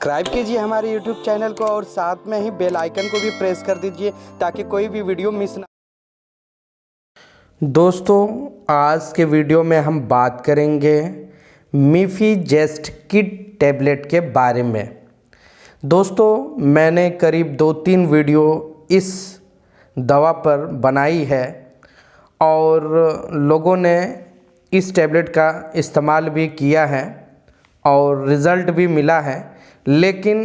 Subscribe कीजिए हमारे YouTube channel को और साथ में ही बेल आइकन को भी प्रेस कर दीजिए ताकि कोई भी वीडियो मिस ना। दोस्तों, आज के वीडियो में हम बात करेंगे मीफी जेस्ट किड टैबलेट के बारे में। दोस्तों, मैंने करीब 2-3 वीडियो इस दवा पर बनाई है और लोगों ने इस टैबलेट का इस्तेमाल भी किया है और रिज़ल्ट भी मिला है, लेकिन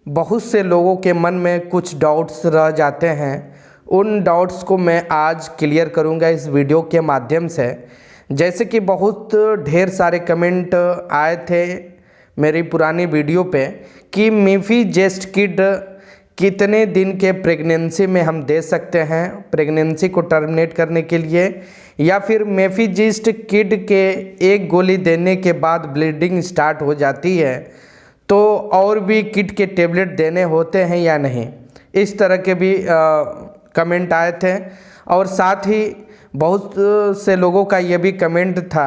बहुत से लोगों के मन में कुछ डाउट्स रह जाते हैं। उन डाउट्स को मैं आज क्लियर करूंगा इस वीडियो के माध्यम से। जैसे कि बहुत ढेर सारे कमेंट आए थे मेरी पुरानी वीडियो पे कि मीफी जेस्ट किड कितने दिन के प्रेगनेंसी में हम दे सकते हैं प्रेगनेंसी को टर्मिनेट करने के लिए, या फिर मीफी जेस्ट किड के एक गोली देने के बाद ब्लीडिंग स्टार्ट हो जाती है तो और भी किड के टेबलेट देने होते हैं या नहीं। इस तरह के भी कमेंट आए थे और साथ ही बहुत से लोगों का ये भी कमेंट था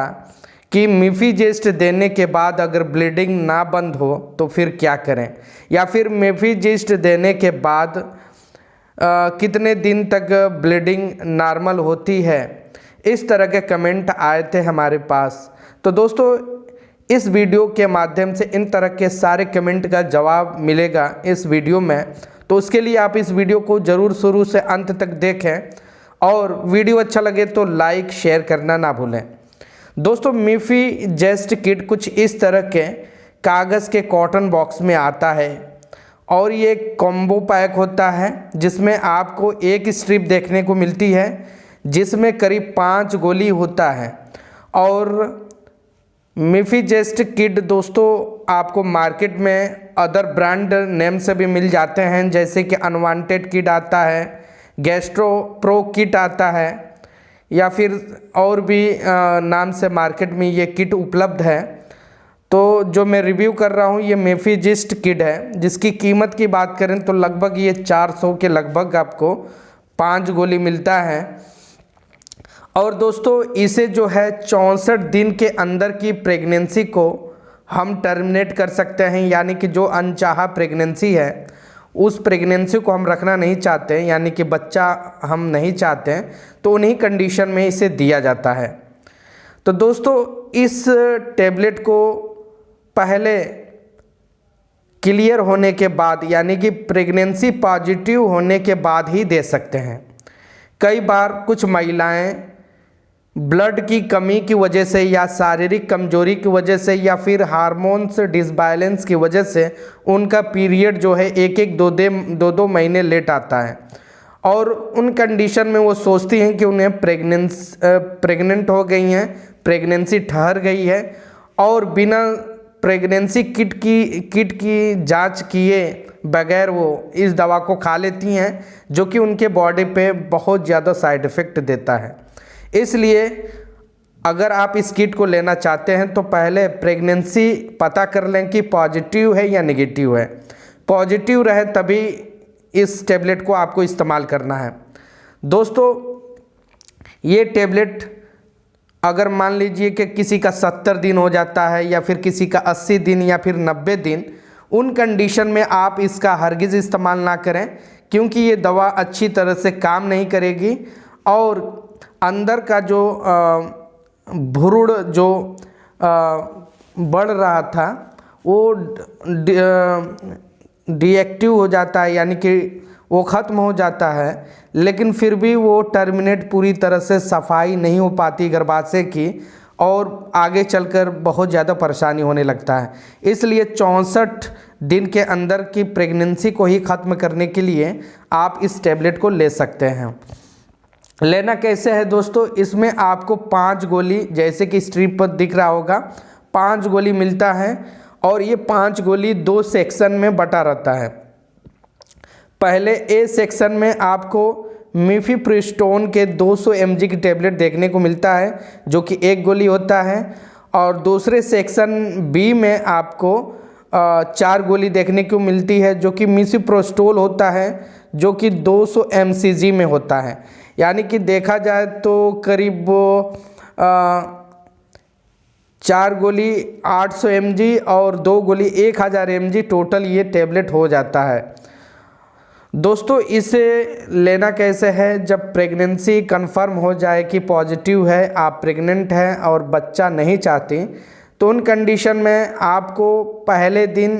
कि मीफी जेस्ट देने के बाद अगर ब्लीडिंग ना बंद हो तो फिर क्या करें, या फिर मीफी जेस्ट देने के बाद कितने दिन तक ब्लीडिंग नॉर्मल होती है। इस तरह के कमेंट आए थे हमारे पास। तो दोस्तों, इस वीडियो के माध्यम से इन तरह के सारे कमेंट का जवाब मिलेगा इस वीडियो में। तो उसके लिए आप इस वीडियो को ज़रूर शुरू से अंत तक देखें और वीडियो अच्छा लगे तो लाइक शेयर करना ना भूलें। दोस्तों, मीफी जेस्ट किड कुछ इस तरह के कागज़ के कॉटन बॉक्स में आता है और ये कॉम्बो पैक होता है जिसमें आपको एक स्ट्रिप देखने को मिलती है जिसमें करीब 5 गोली होता है। और मीफी जेस्ट किड दोस्तों आपको मार्केट में अदर ब्रांड नेम से भी मिल जाते हैं, जैसे कि अनवांटेड किड आता है, गैस्ट्रो प्रो किट आता है, या फिर और भी नाम से मार्केट में ये किट उपलब्ध है। तो जो मैं रिव्यू कर रहा हूँ ये मीफी जेस्ट किड है, जिसकी कीमत की बात करें तो लगभग ये 400 के लगभग आपको 5 गोली मिलता है। और दोस्तों, इसे जो है 64 दिन के अंदर की प्रेगनेंसी को हम टर्मिनेट कर सकते हैं, यानी कि जो अनचाहा प्रेगनेंसी है उस प्रेगनेंसी को हम रखना नहीं चाहते हैं, यानी कि बच्चा हम नहीं चाहते हैं, तो उन्हीं कंडीशन में इसे दिया जाता है। तो दोस्तों, इस टैबलेट को पहले क्लियर होने के बाद, यानी कि प्रेगनेंसी पॉजिटिव होने के बाद ही दे सकते हैं। कई बार कुछ महिलाएं ब्लड की कमी की वजह से या शारीरिक कमजोरी की वजह से या फिर हार्मोन्स डिसबैलेंस की वजह से उनका पीरियड जो है 1-2 महीने लेट आता है और उन कंडीशन में वो सोचती हैं कि उन्हें प्रेग्नेंट हो गई हैं, प्रेगनेंसी ठहर गई है, और बिना प्रेगनेंसी किट की जांच किए बगैर वो इस दवा को खा लेती हैं, जो कि उनके बॉडी पे बहुत ज़्यादा साइड इफ़ेक्ट देता है। इसलिए अगर आप इस किट को लेना चाहते हैं तो पहले प्रेगनेंसी पता कर लें कि पॉजिटिव है या नेगेटिव है। पॉजिटिव रहे तभी इस टैबलेट को आपको इस्तेमाल करना है। दोस्तों, ये टैबलेट अगर मान लीजिए कि किसी का 70 दिन हो जाता है या फिर किसी का 80 दिन या फिर 90 दिन, उन कंडीशन में आप इसका हरगिज़ इस्तेमाल ना करें, क्योंकि ये दवा अच्छी तरह से काम नहीं करेगी और अंदर का जो भ्रूण जो बढ़ रहा था वो डीएक्टिव हो जाता है, यानी कि वो ख़त्म हो जाता है, लेकिन फिर भी वो टर्मिनेट पूरी तरह से सफाई नहीं हो पाती गर्भाशय की और आगे चलकर बहुत ज़्यादा परेशानी होने लगता है। इसलिए 64 दिन के अंदर की प्रेगनेंसी को ही ख़त्म करने के लिए आप इस टैबलेट को ले सकते हैं। लेना कैसे है दोस्तों, इसमें आपको 5 गोली, जैसे कि स्ट्रिप पर दिख रहा होगा, 5 गोली मिलता है और ये 5 गोली 2 सेक्शन में बटा रहता है। पहले ए सेक्शन में आपको मीफेप्रिस्टोन के 200 mg की टैबलेट देखने को मिलता है, जो कि 1 गोली होता है, और दूसरे सेक्शन बी में आपको 4 गोली देखने को मिलती है, जो कि मिसोप्रोस्टोल होता है, जो कि 200 mcg में होता है। यानी कि देखा जाए तो करीब 4 गोली 800 mg और 2 गोली 1000 mg टोटल ये टैबलेट हो जाता है। दोस्तों इसे लेना कैसे है? जब प्रेगनेंसी कंफर्म हो जाए कि पॉजिटिव है, आप प्रेग्नेंट हैं और बच्चा नहीं चाहती, तो उन कंडीशन में आपको पहले दिन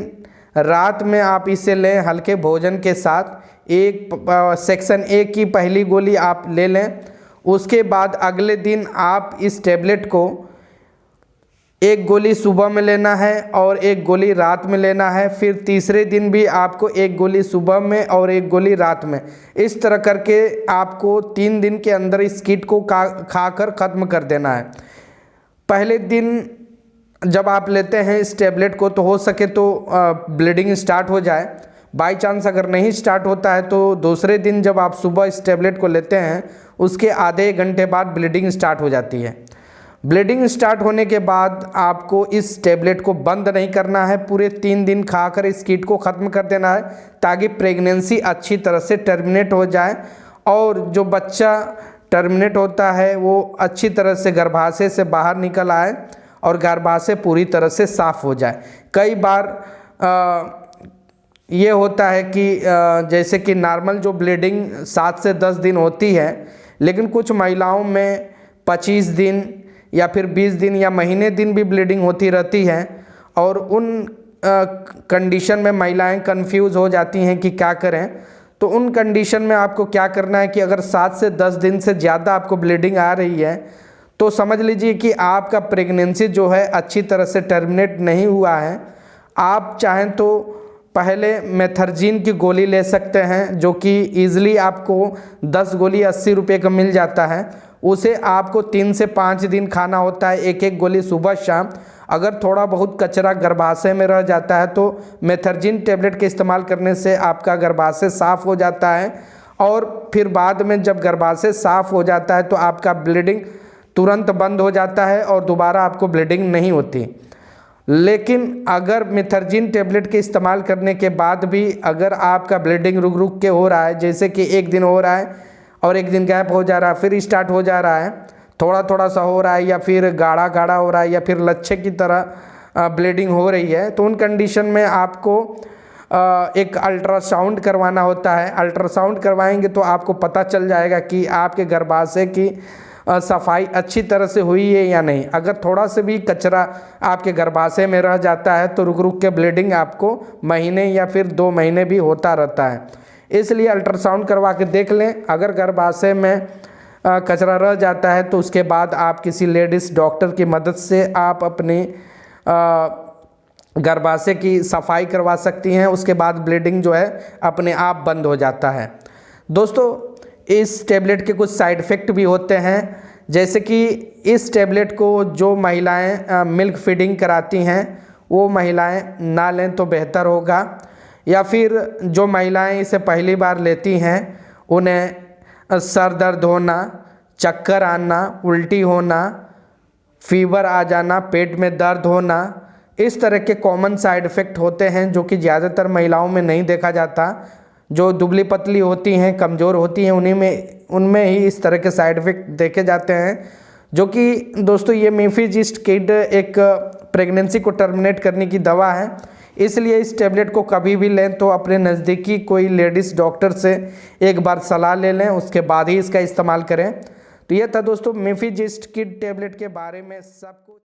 रात में आप इसे लें हल्के भोजन के साथ। सेक्शन 1 की पहली गोली आप ले लें। उसके बाद अगले दिन आप इस टैबलेट को 1 गोली सुबह में लेना है और 1 गोली रात में लेना है। फिर तीसरे दिन भी आपको 1 गोली सुबह में और 1 गोली रात में। इस तरह करके आपको 3 दिन के अंदर इस किट को खाकर ख़त्म कर देना है। पहले दिन जब आप लेते हैं इस टैबलेट को तो हो सके तो ब्लीडिंग स्टार्ट हो जाए। बाई चांस अगर नहीं स्टार्ट होता है तो दूसरे दिन जब आप सुबह इस टैबलेट को लेते हैं उसके आधे घंटे बाद ब्लीडिंग स्टार्ट हो जाती है। ब्लीडिंग स्टार्ट होने के बाद आपको इस टैबलेट को बंद नहीं करना है, पूरे 3 दिन खाकर इस किट को ख़त्म कर देना है ताकि प्रेगनेंसी अच्छी तरह से टर्मिनेट हो जाए और जो बच्चा टर्मिनेट होता है वो अच्छी तरह से गर्भाशय से बाहर निकल आए और गर्भाशय पूरी तरह से साफ़ हो जाए। कई बार ये होता है कि जैसे कि नॉर्मल जो ब्लीडिंग 7 से 10 दिन होती है, लेकिन कुछ महिलाओं में 25 दिन या फिर 20 दिन या महीने दिन भी ब्लीडिंग होती रहती है और उन कंडीशन में महिलाएं कंफ्यूज हो जाती हैं कि क्या करें। तो उन कंडीशन में आपको क्या करना है कि अगर 7 से 10 दिन से ज़्यादा आपको ब्लीडिंग आ रही है तो समझ लीजिए कि आपका प्रेगनेंसी जो है अच्छी तरह से टर्मिनेट नहीं हुआ है। आप चाहें तो पहले मेथर्जिन की गोली ले सकते हैं जो कि ईज़िली आपको 10 गोली 80 रुपये का मिल जाता है। उसे आपको 3 से 5 दिन खाना होता है, 1-1 गोली सुबह शाम। अगर थोड़ा बहुत कचरा गर्भाशय में रह जाता है तो मेथर्जिन टैबलेट के इस्तेमाल करने से आपका गर्भाशय साफ़ हो जाता है और फिर बाद में जब गर्भाशय साफ़ हो जाता है तो आपका ब्लीडिंग तुरंत बंद हो जाता है और दोबारा आपको ब्लीडिंग नहीं होती। लेकिन अगर मेथर्जिन टैबलेट के इस्तेमाल करने के बाद भी अगर आपका ब्लीडिंग रुक रुक के हो रहा है, जैसे कि 1 दिन हो रहा है और 1 दिन गैप हो जा रहा है, फिर स्टार्ट हो जा रहा है, थोड़ा थोड़ा सा हो रहा है या फिर गाढ़ा गाढ़ा हो रहा है या फिर लच्छे की तरह ब्लीडिंग हो रही है, तो उन कंडीशन में आपको एक अल्ट्रासाउंड करवाना होता है। अल्ट्रासाउंड करवाएंगे तो आपको पता चल जाएगा कि आपके गर्भाशय की सफाई अच्छी तरह से हुई है या नहीं। अगर थोड़ा से भी कचरा आपके गर्भाशय में रह जाता है तो रुक रुक के ब्लीडिंग आपको महीने या फिर 2 महीने भी होता रहता है। इसलिए अल्ट्रासाउंड करवा के देख लें। अगर गर्भाशय में कचरा रह जाता है तो उसके बाद आप किसी लेडीज़ डॉक्टर की मदद से आप अपनी गर्भाशय की सफाई करवा सकती हैं। उसके बाद ब्लीडिंग जो है अपने आप बंद हो जाता है। दोस्तों इस टैबलेट के कुछ साइड इफ़ेक्ट भी होते हैं, जैसे कि इस टैबलेट को जो महिलाएं मिल्क फीडिंग कराती हैं वो महिलाएं ना लें तो बेहतर होगा, या फिर जो महिलाएं इसे पहली बार लेती हैं उन्हें सर दर्द होना, चक्कर आना, उल्टी होना, फीवर आ जाना, पेट में दर्द होना, इस तरह के कॉमन साइड इफ़ेक्ट होते हैं जो कि ज़्यादातर महिलाओं में नहीं देखा जाता। जो दुबली पतली होती हैं, कमज़ोर होती हैं, उनमें ही इस तरह के साइड इफ़ेक्ट देखे जाते हैं। जो कि दोस्तों ये मीफीजेस्ट किट एक प्रेगनेंसी को टर्मिनेट करने की दवा है, इसलिए इस टैबलेट को कभी भी लें तो अपने नज़दीकी कोई लेडीज़ डॉक्टर से एक बार सलाह ले लें, उसके बाद ही इसका इस्तेमाल करें। तो ये था दोस्तों मीफीजेस्ट किट टैबलेट के बारे में सब कुछ।